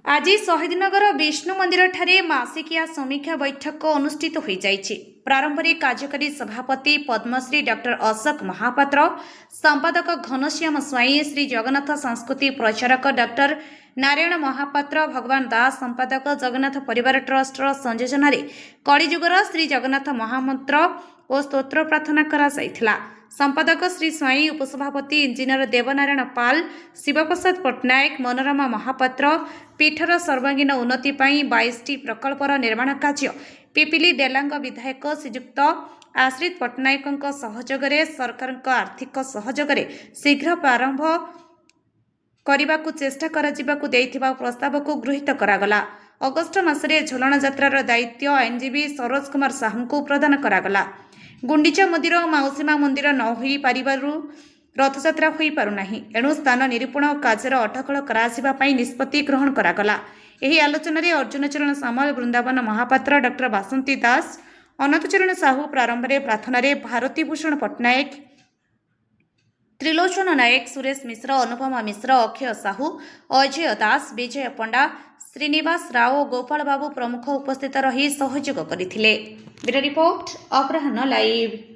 आज शहीदनगर विष्णु मंदिर ठारे मासिकिया समीक्षा बैठक अनुष्ठित हो जाइछि। प्रारंभ में कार्यकारी सभापति पद्मश्री डॉक्टर अशोक महापात्र, संपादक घनश्याम स्वाई, श्री जगन्नाथ संस्कृति प्रचारक डॉक्टर नारायण महापात्र, भगवान दास, संपादक जगन्नाथ परिवार ट्रस्ट संयोजन कलिजुगर श्री जगन्नाथ महामंत्र और स्तोत्र प्रार्थना करा जाइथिला। संपादक श्री स्वाई, उपसभापति इंजीनियर देवनारायण पाल, शिवप्रसाद पट्टनायक, मनोरमा महापात्र, पीठर सर्वांगीन उन्नति 22टी प्रकल्पर निर्माण कार्य पिपिली डेलांग विधायक श्रीयुक्त आश्रित पट्टनायक सहयोग सरकार आर्थिक सहयोग शीघ्र प्रारंभ करने को चेष्टा करा प्रस्ताव को गृहीत करागला। अगस्ट मासरे झोलण यात्रार दायित्व आईनजीवी सरोज कुमार साहू को प्रदान करागला। गुंडीचा मंदिर और माउसीमा मंदिर न हो पारिबारु रथयात्रा हो पारुना, एणु स्थान निरूपण और कार्य अटकल कराई निष्पत्ति ग्रहण करागला। एही आलोचन में अर्जुन चरण सामल, वृंदावन महापात्र, डॉक्टर बासंती दास, अनंत चरण साहू, प्रारंभ में प्रार्थना भारती भूषण पट्टनायक, त्रिलोचन नायक, सुरेश मिश्र, अनुपमा मिश्र, अक्षय साहू, अजय दास, विजय पंडा, श्रीनिवास राव, गोपाल बाबू प्रमुख उपस्थित रही सहयोग करथिले। ब्यूरो रिपोर्ट अपराह्न लाइव।